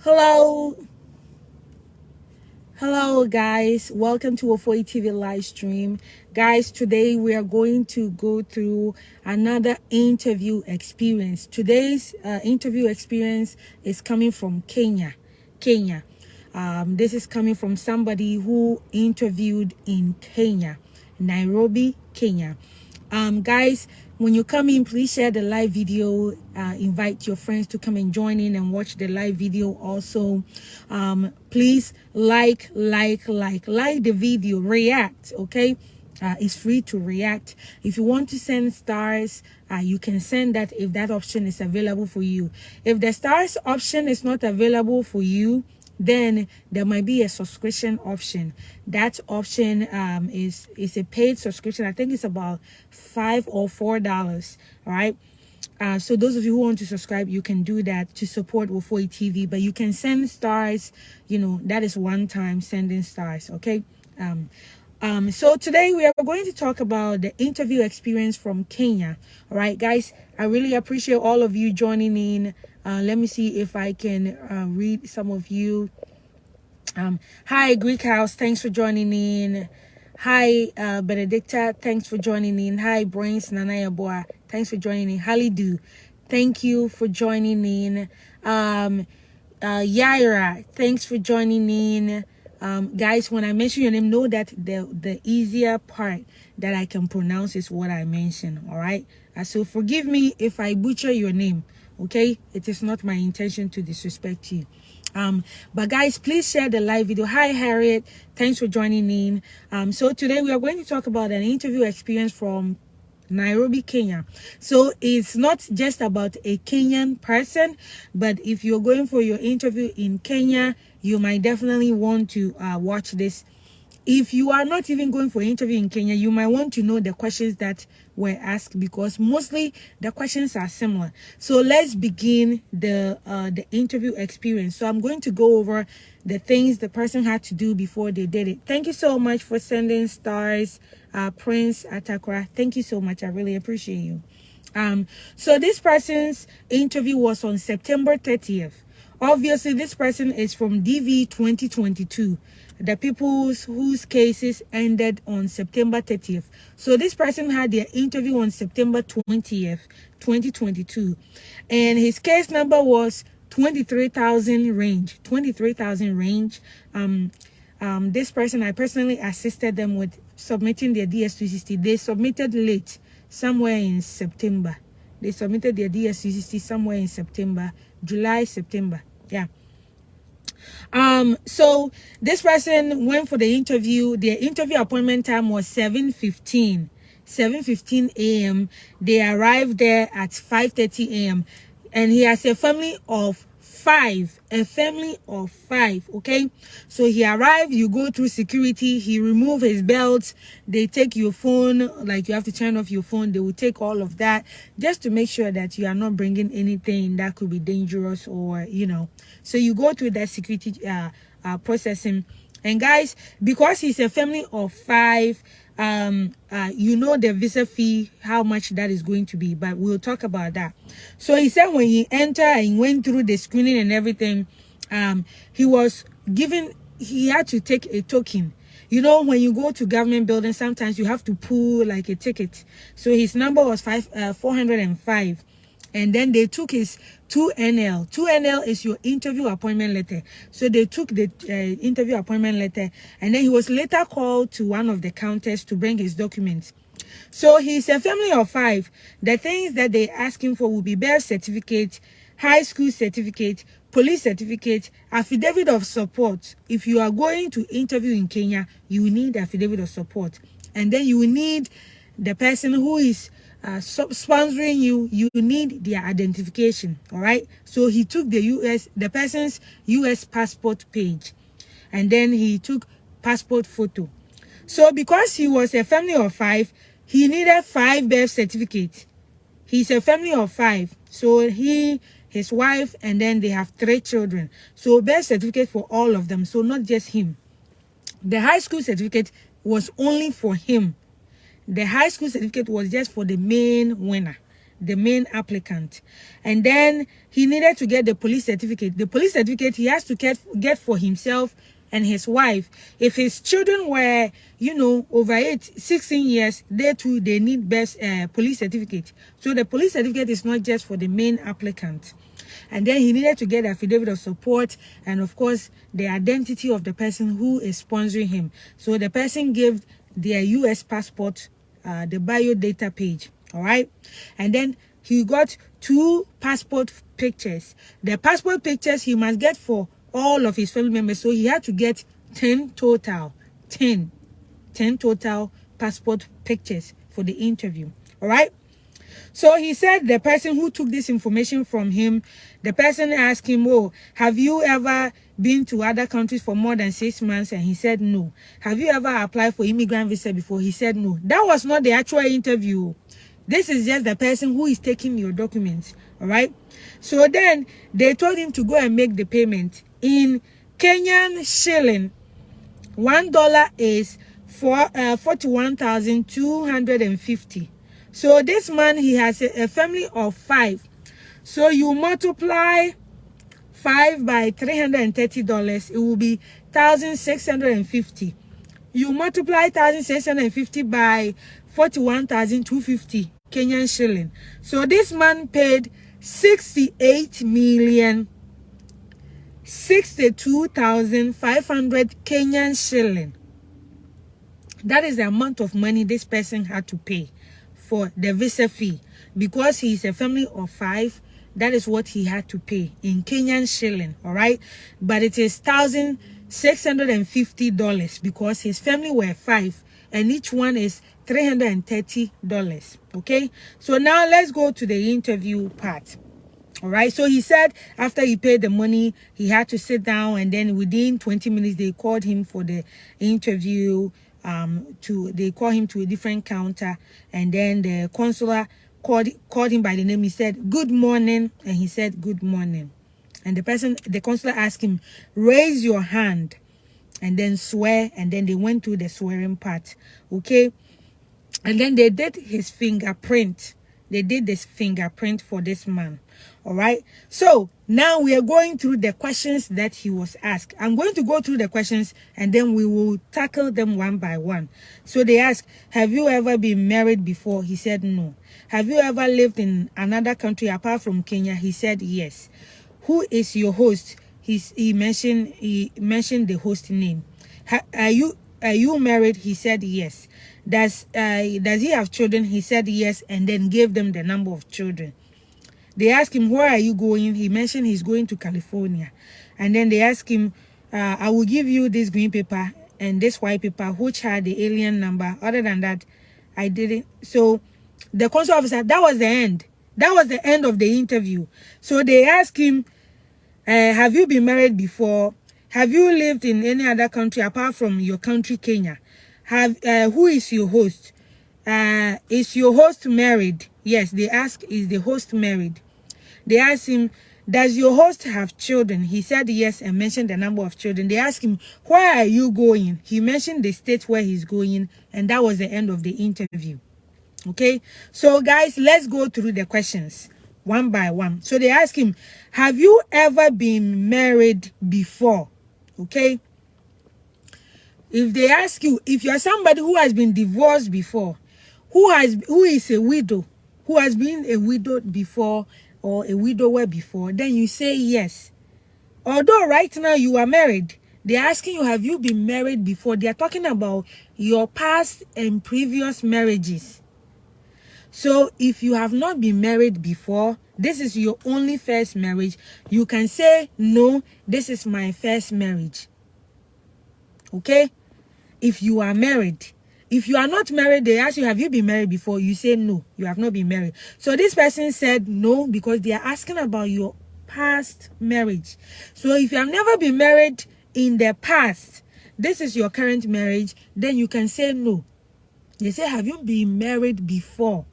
Hello. Hello guys, welcome to Ofoi TV live stream. Guys, today we are going to go through another interview experience. Today's interview experience is coming from Kenya. This is coming from somebody who interviewed in Kenya, Nairobi, Kenya. Guys, when you come in, please share the live video. Invite your friends to come and join in and watch the live video also. Please like the video, react, okay? It's free to react. If you want to send stars, you can send that if that option is available for you. If the stars option is not available for you, then there might be a subscription option. That option is a paid subscription. I think it's about $5 or $4. All right. So those of you who want to subscribe, you can do that to support Ofoi TV. But you can send stars. You know, that is one time sending stars. Okay. So today we are going to talk about the interview experience from Kenya. All right, guys, I really appreciate all of you joining in. Let me see if I can read some of you. Hi, Greek House, thanks for joining in. Hi, Benedicta, thanks for joining in. Hi, Brains Nanaya Boa, thanks for joining in. Halidu, thank you for joining in. Yaira, thanks for joining in. Guys, when I mention your name, know that the easier part that I can pronounce is what I mention. All right, so forgive me if I butcher your name. Okay, it is not my intention to disrespect you. But guys, please share the live video. Hi Harriet, thanks for joining in. So today we are going to talk about an interview experience from Nairobi, Kenya. So it's not just about a Kenyan person, but if you're going for your interview in Kenya, you might definitely want to watch this. If you are not even going for an interview in Kenya, you might want to know the questions that were asked, because mostly the questions are similar. So let's begin the interview experience. So I'm going to go over the things the person had to do before they did it. Thank you so much for sending stars, Prince Atakra. Thank you so much. I really appreciate you. So this person's interview was on September 30th. Obviously, this person is from DV2023, the people whose cases ended on September 30th. So this person had their interview on September 20th, 2022. And his case number was 23,000 range. 23,000 range. This person, I personally assisted them with submitting their DS260. They submitted late, somewhere in September. They submitted their DS260 somewhere in September, July, September. Yeah. So this person went for the interview. Their interview appointment time was 7:15 a.m. They arrived there at 5:30 a.m. and he has a family of 5. Okay, so he arrived, you go through security, he remove his belt, they take your phone, like you have to turn off your phone, they will take all of that just to make sure that you are not bringing anything that could be dangerous, or you know. So you go through that security processing. And guys, because he's a family of 5, you know the visa fee, how much that is going to be, but we'll talk about that. So he said when he entered and went through the screening and everything, he had to take a token. You know, when you go to government buildings, sometimes you have to pull like a ticket. So his number was 405. And then they took his 2NL. 2NL is your interview appointment letter. So they took the interview appointment letter, and then he was later called to one of the counters to bring his documents. So he's a family of 5. The things that they ask him for will be birth certificate, high school certificate, police certificate, affidavit of support. If you are going to interview in Kenya, you need affidavit of support. And then you need the person who is sponsoring you, you need their identification. All right, so he took the person's US passport page, and then he took passport photo. So because he was a family of 5, he needed 5 birth certificates. He's a family of 5, so his wife, and then they have 3 children, so birth certificate for all of them, so not just him. The high school certificate was only for him. The high school certificate was just for the main winner. the main applicant. And then he needed to get the police certificate. The police certificate he has to get for himself and his wife. If his children were, over 16 years, they too, they need best police certificate. So the police certificate is not just for the main applicant. And then he needed to get affidavit of support and, of course, the identity of the person who is sponsoring him. So the person gave their US passport, the bio data page. All right. And then he got 2 passport pictures. The passport pictures he must get for all of his family members. So he had to get 10 total. 10 total passport pictures for the interview. All right. So he said the person who took this information from him, the person asked him, oh, have you ever been to other countries for more than 6 months? And he said no. Have you ever applied for immigrant visa before? He said no. That was not the actual interview. This is just the person who is taking your documents. All right. So then they told him to go and make the payment in Kenyan shilling. $1 is 41,250. So this man, he has a family of 5. So you multiply 5 by $330, it will be 1,650. You multiply 1,650 by 41,250 Kenyan shilling. So this man paid 68,062,500 Kenyan shilling. That is the amount of money this person had to pay for the visa fee. Because he is a family of 5, that is what he had to pay in Kenyan shilling. All right. But it is $1,650 because his family were 5 and each one is $330. Okay. So now let's go to the interview part. All right. So he said after he paid the money, he had to sit down, and then within 20 minutes, they called him for the interview. They call him to a different counter, and then the consular called him by the name. He said good morning, and he said good morning. And the consular asked him, raise your hand and then swear, and then they went to the swearing part. Okay. And then they did his fingerprint. They did this fingerprint for this man. All right. So now we are going through the questions that he was asked. I'm going to go through the questions and then we will tackle them one by one. So they asked, have you ever been married before? He said no. Have you ever lived in another country apart from Kenya? He said yes. Who is your host? He mentioned the host name. Are you married? He said yes. Does he have children? He said yes, and then gave them the number of children. They asked him, where are you going? He mentioned he's going to California. And then they asked him, I will give you this green paper and this white paper, which had the alien number. Other than that, I didn't. So the consular officer, that was the end. That was the end of the interview. So they asked him, have you been married before? Have you lived in any other country apart from your country, Kenya? Who is your host? Is your host married? Yes, they asked, is the host married? They asked him, does your host have children? He said yes and mentioned the number of children. They asked him, where are you going? He mentioned the state where he's going, and that was the end of the interview. Okay, so guys, let's go through the questions one by one. So they asked him, have you ever been married before? Okay. If they ask you, if you're somebody who has been divorced before, who is a widow, who has been a widow before or a widower before, then you say yes. Although right now you are married, they're asking you, have you been married before? They are talking about your past and previous marriages. So if you have not been married before, this is your only first marriage, you can say, no, this is my first marriage. Okay? If you are married. If you are not married, they ask you, have you been married before? You say no, you have not been married. So this person said no because they are asking about your past marriage. So if you have never been married in the past, this is your current marriage, then you can say no. They say, have you been married before?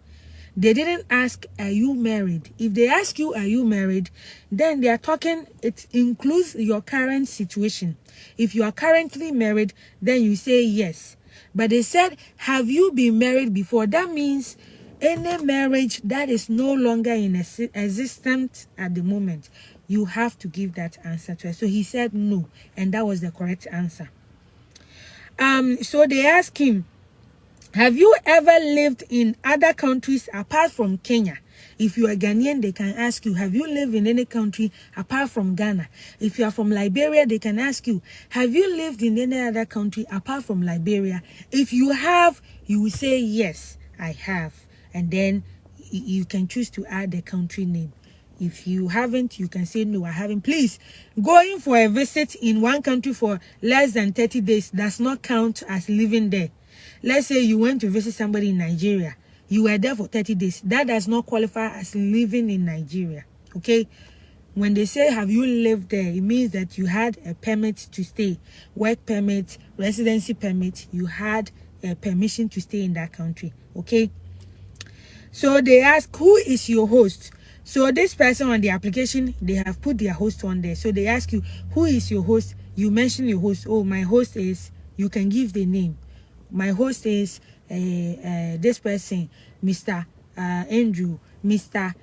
They didn't ask, are you married? If they ask you, are you married? Then they are talking, it includes your current situation. If you are currently married, then you say yes. But they said, have you been married before? That means any marriage that is no longer in existence at the moment, you have to give that answer to her. So he said no, and that was the correct answer. So they asked him, have you ever lived in other countries apart from Kenya? If you are Ghanaian, they can ask you, have you lived in any country apart from Ghana? If you are from Liberia, they can ask you, have you lived in any other country apart from Liberia? If you have, you will say, yes, I have. And then you can choose to add the country name. If you haven't, you can say, no, I haven't. Please, going for a visit in one country for less than 30 days does not count as living there. Let's say you went to visit somebody in Nigeria. You were there for 30 days. That does not qualify as living in Nigeria. Okay? When they say, have you lived there, it means that you had a permit to stay. Work permit, residency permit. You had a permission to stay in that country. Okay? So they ask, who is your host? So this person on the application, they have put their host on there. So they ask you, who is your host? You mention your host. Oh, my host is, you can give the name. My host is this person, Mr. Andrew, Mr.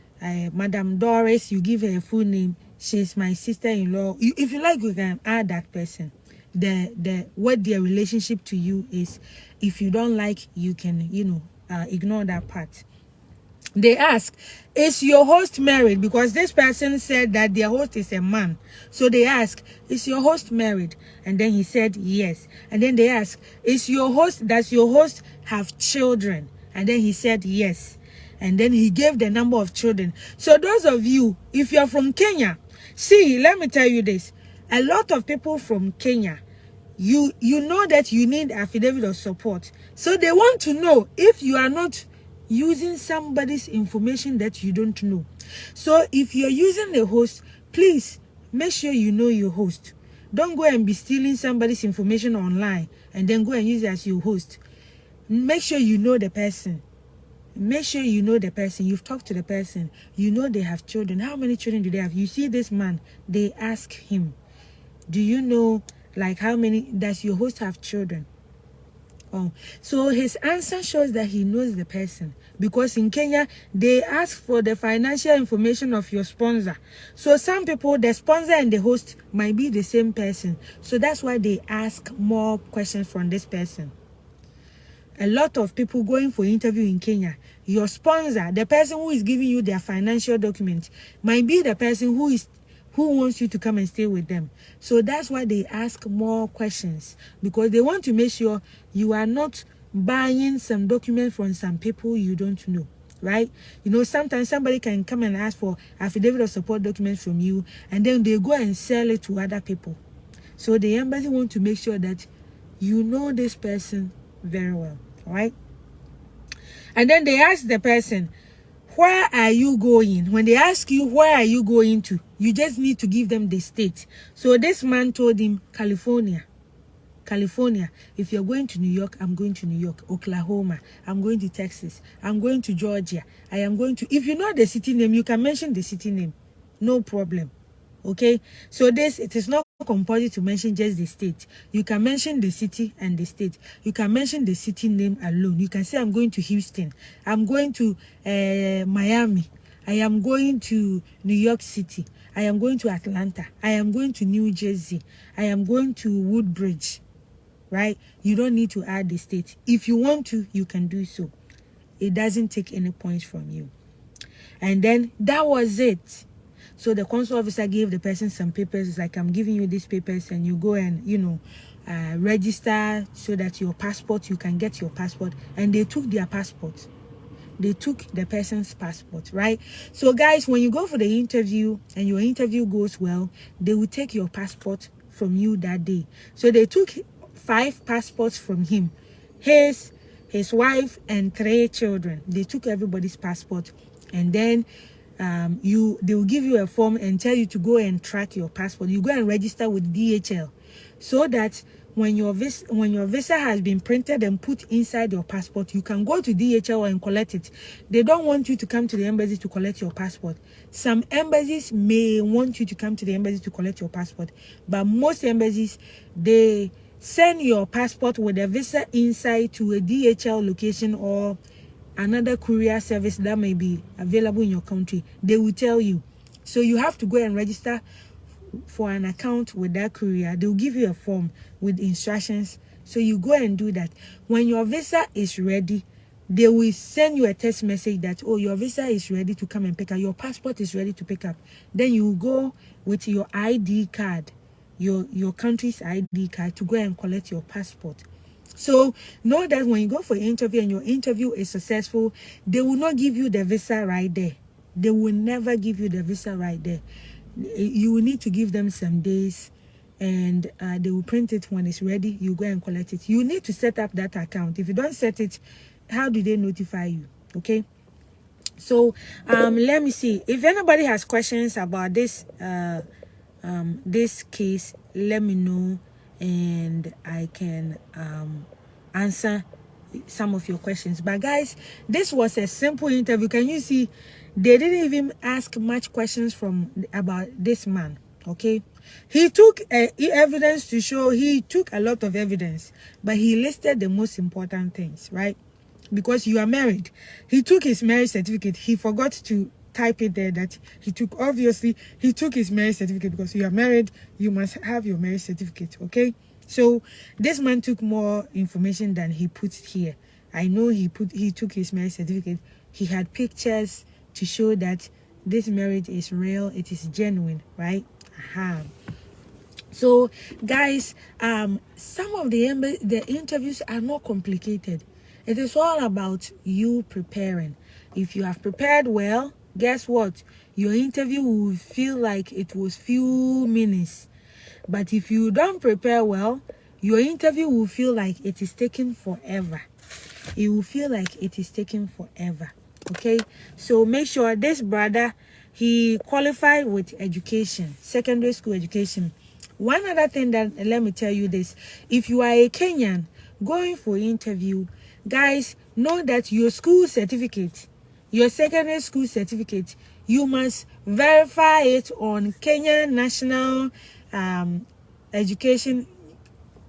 Madam Doris. You give her a full name. She's my sister-in-law. If you like, you can add that person. What their relationship to you is. If you don't like, you can, ignore that part. They ask, is your host married? Because this person said that their host is a man. So they ask, is your host married? And then he said yes. And then they ask, does your host have children? And then he said yes. And then he gave the number of children. So those of you, if you're from Kenya, see, let me tell you this. A lot of people from Kenya, you know that you need affidavit of support. So they want to know if you are not using somebody's information that you don't know. So if you're using the host, please make sure you know your host. Don't go and be stealing somebody's information online and then go and use it as your host. Make sure you know the person. Make sure you know the person. You've talked to the person. You know they have children. How many children do they have? You see this man, they ask him, do you know, like, how many, does your host have children? Oh, so his answer shows that he knows the person, because in Kenya they ask for the financial information of your sponsor. So some people, the sponsor and the host might be the same person, so that's why they ask more questions from this person. A lot of people going for interview in Kenya, your sponsor, the person who is giving you their financial document, might be the person who wants you to come and stay with them. So that's why they ask more questions, because they want to make sure you are not buying some document from some people you don't know, right? Sometimes somebody can come and ask for affidavit of support documents from you, and then they go and sell it to other people. So the embassy want to make sure that you know this person very well, right? And then they ask the person, where are you going? When they ask you, where are you going to? You just need to give them the state. So this man told him, California. California. If you're going to New York, I'm going to New York. Oklahoma, I'm going to Texas. I'm going to Georgia. I am going to... If you know the city name, you can mention the city name. No problem. Okay? So it is not compulsory to mention just the state. You can mention the city and the state. You can mention the city name alone. You can say, I'm going to Houston. I'm going to Miami. I am going to New York City. I am going to Atlanta. I am going to New Jersey. I am going to Woodbridge. Right? You don't need to add the state. If you want to, you can do so. It doesn't take any points from you. And then that was it. So the consular officer gave the person some papers. It's like, I'm giving you these papers, and you go and, register so that your passport, you can get your passport. And they took their passport. They took the person's passport, right? So guys, when you go for the interview and your interview goes well, they will take your passport from you that day. So they took 5 passports from him, his wife, and 3 children. They took everybody's passport, and then they will give you a form and tell you to go and track your passport. You go and register with DHL, so that when your visa has been printed and put inside your passport, you can go to DHL and collect it. They don't want you to come to the embassy to collect your passport. Some embassies may want you to come to the embassy to collect your passport, but most embassies, they send your passport with a visa inside to a DHL location or another courier service that may be available in your country, they will tell you. So you have to go and register for an account with that courier. They'll give you a form with instructions. So you go and do that. When your visa is ready, they will send you a text message that, oh, your visa is ready to come and pick up. Your passport is ready to pick up. Then you go with your ID card, your country's ID card, to go and collect your passport. So know that when you go for an interview and your interview is successful, they will not give you the visa right there. They will never give you the visa right there. You will need to give them some days, and they will print it. When it's ready, you go and collect it. You need to set up that account. If you don't set it, how do they notify you? Okay. So let me see if anybody has questions about this this case. Let me know, and I can answer some of your questions. But guys, this was a simple interview. Can you see they didn't even ask much questions about this man? Okay, he took evidence to show. He took a lot of evidence, but he listed the most important things, right? Because you are married. He took his marriage certificate. He forgot to type it there that he took. Obviously, he took his marriage certificate because you are married. You must have your marriage certificate, okay? So this man took more information than he put here. I know he took his marriage certificate. He had pictures to show that this marriage is real. It is genuine, right? Aha. So guys, some of the interviews are not complicated. It is all about you preparing. If you have prepared well, guess what? Your interview will feel like it was few minutes. But if you don't prepare well, your interview will feel like it is taking forever. It will feel like it is taking forever. Okay? So make sure this brother, he qualified with education, secondary school education. One other thing that, let me tell you this. If you are a Kenyan going for interview, guys, know that your school certificate, your secondary school certificate, you must verify it on Kenya National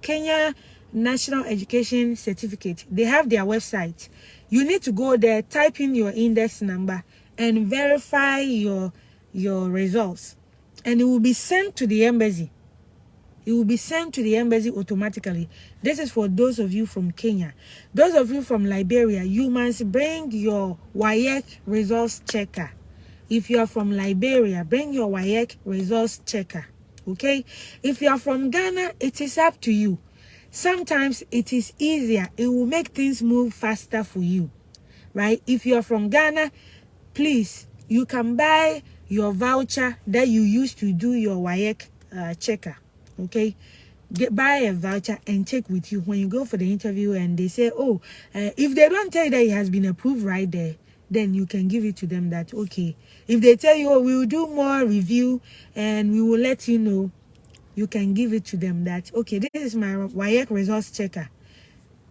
Kenya National Education Certificate. They have their website. You need to go there, type in your index number, and verify your results. And it will be sent to the embassy. It will be sent to the embassy automatically. This is for those of you from Kenya. Those of you from Liberia, you must bring your WAEC results checker. If you are from Liberia, bring your WAEC results checker. Okay? If you are from Ghana, it is up to you. Sometimes it is easier. It will make things move faster for you. Right? If you are from Ghana, please, you can buy your voucher that you used to do your WAEC checker. Okay, buy a voucher and take with you when you go for the interview, and they say, oh, if they don't tell you that it has been approved right there, then you can give it to them that, okay. If they tell you, oh, we will do more review and we will let you know, you can give it to them that, okay, this is my WAEC results checker,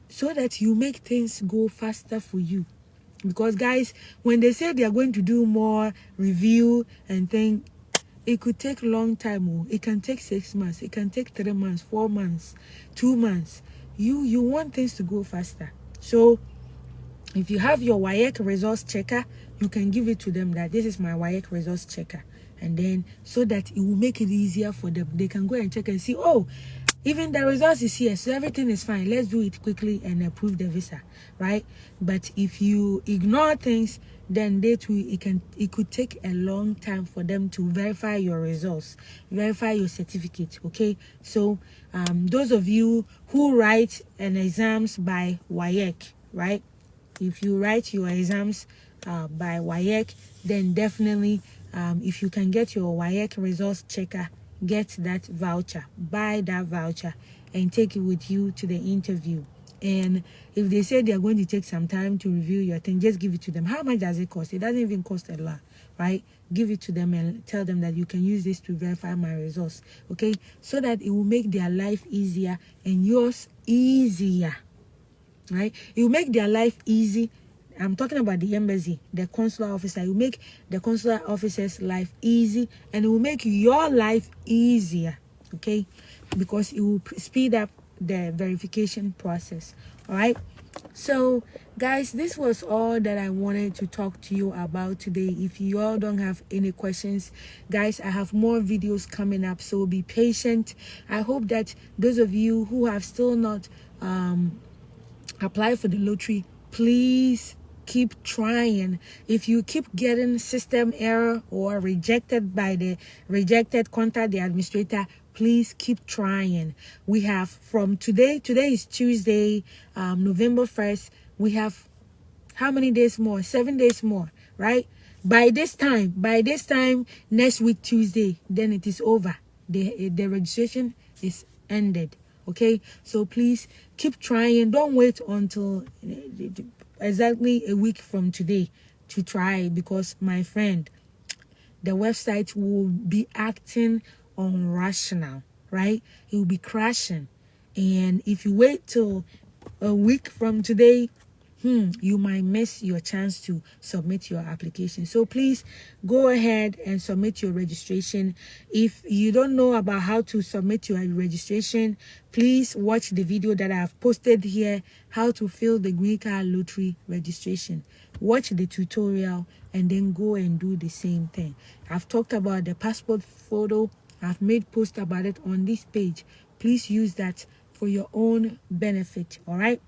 so that you make things go faster for you. Because guys, when they say they are going to do more review and thing, it could take a long time. It can take 6 months. It can take 3 months, 4 months, 2 months. You want things to go faster. So if you have your WAEC results checker, you can give it to them that this is my WAEC results checker. And then so that it will make it easier for them. They can go and check and see, oh, even the results is here, so everything is fine. Let's do it quickly and approve the visa, right? But if you ignore things, then it could take a long time for them to verify your results, verify your certificate. Okay, so those of you who write an exams by WAEC, right? If you write your exams by WAEC, then definitely if you can get your WAEC results checker, get that voucher, buy that voucher and take it with you to the interview. And if they say they are going to take some time to review your thing, just give it to them. How much does it cost? It doesn't even cost a lot, right? Give it to them and tell them that you can use this to verify my results, okay? So that it will make their life easier and yours easier, right? It will make their life easy. I'm talking about the embassy, the consular officer. It will make the consular officer's life easy, and it will make your life easier, okay? Because it will speed up the verification process. All right. So guys, this was all that I wanted to talk to you about today. If you all don't have any questions, guys, I have more videos coming up, so be patient. I hope that those of you who have still not applied for the lottery, please keep trying. If you keep getting system error or rejected by the rejected, contact the administrator. Please keep trying. We have from today is Tuesday, November 1st. We have how many days more? 7 days more, right? By this time next week Tuesday, then it is over. The registration is ended. Okay, so please keep trying. Don't wait until exactly a week from today to try, because my friend, the website will be acting irrational, right? It will be crashing. And if you wait till a week from today, you might miss your chance to submit your application. So please go ahead and submit your registration. If you don't know about how to submit your registration, please watch the video that I have posted here, how to fill the green card lottery registration. Watch the tutorial and then go and do the same thing. I've talked about the passport photo. I've made posts about it on this page. Please use that for your own benefit. All right.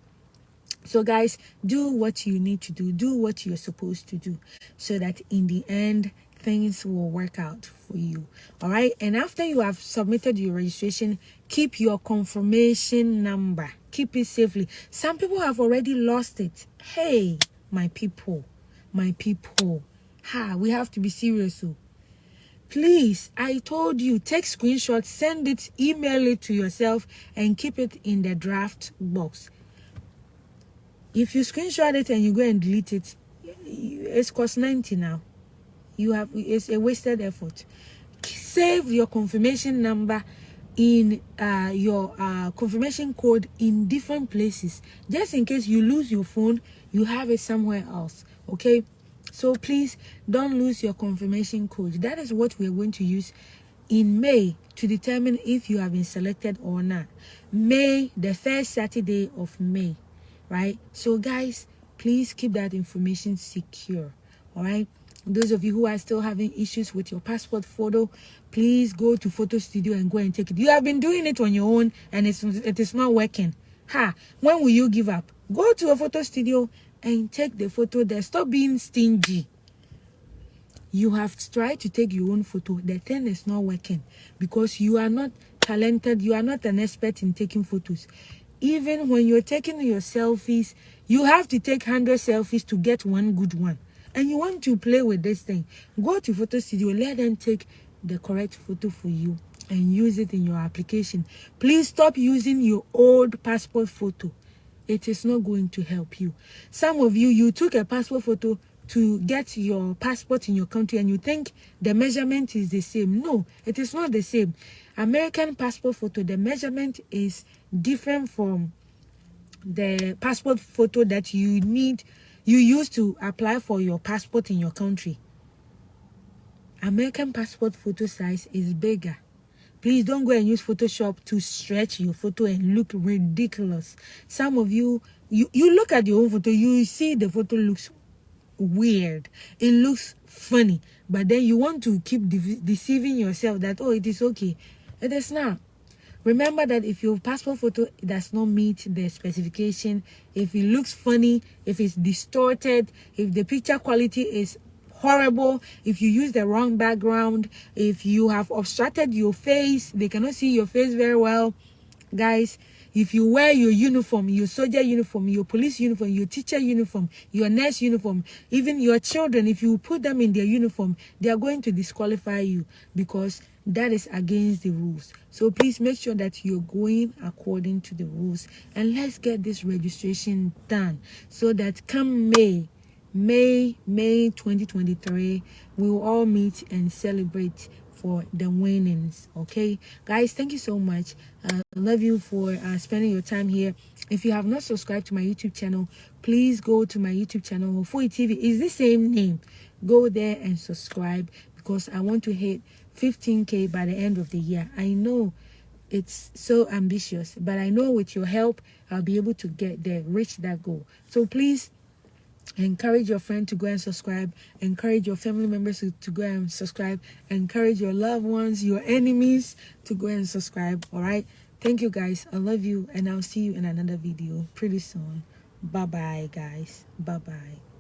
So guys, do what you need to do what you're supposed to do, so that in the end things will work out for you. All right. And after you have submitted your registration, keep your confirmation number. Keep it safely. Some people have already lost it. Hey, my people, we have to be serious. So please, I told you, take screenshots, send it, email it to yourself, and keep it in the draft box. If you screenshot it and you go and delete it, it's cost 90 now. It's a wasted effort. Save your confirmation number in your confirmation code in different places, just in case you lose your phone, you have it somewhere else. Okay, so please don't lose your confirmation code. That is what we're going to use in May to determine if you have been selected or not. May, the first Saturday of May. Right? So guys, please keep that information secure. All right? Those of you who are still having issues with your passport photo, please go to photo studio and go and take it. You have been doing it on your own and it is not working. When will you give up? Go to a photo studio and take the photo there. Stop being stingy. You have tried to take your own photo. The thing is not working because you are not talented. You are not an expert in taking photos. Even when you're taking your selfies, you have to take 100 selfies to get one good one. And you want to play with this thing, go to photo studio, let them take the correct photo for you and use it in your application. Please stop using your old passport photo. It is not going to help you. Some of you took a passport photo to get your passport in your country and you think the measurement is the same. No, it is not the same. American passport photo, the measurement is different from the passport photo that you use to apply for your passport in your country. American passport photo size is bigger. Please don't go and use Photoshop to stretch your photo and look ridiculous. Some of you look at your own photo, you see the photo looks weird, it looks funny, but then you want to keep deceiving yourself that, oh, it is okay. It is not. Remember that if your passport photo does not meet the specification, if it looks funny, if it's distorted, if the picture quality is horrible, if you use the wrong background, if you have obstructed your face, they cannot see your face very well, guys, if you wear your uniform, your soldier uniform, your police uniform, your teacher uniform, your nurse uniform, even your children, if you put them in their uniform, they are going to disqualify you because that is against the rules. So please make sure that you're going according to the rules, and let's get this registration done so that come May 2023, we will all meet and celebrate for the winnings. Okay, guys, thank you so much. I love you for spending your time here. If you have not subscribed to my YouTube channel, please go to my YouTube channel. Ofoi TV is the same name. Go there and subscribe because I want to hit 15K by the end of the year. I know it's so ambitious, but I know with your help I'll be able to get there, reach that goal. So please encourage your friend to go and subscribe, encourage your family members to go and subscribe, encourage your loved ones, your enemies to go and subscribe. All right, thank you guys, I love you, and I'll see you in another video pretty soon. Bye bye guys, bye bye.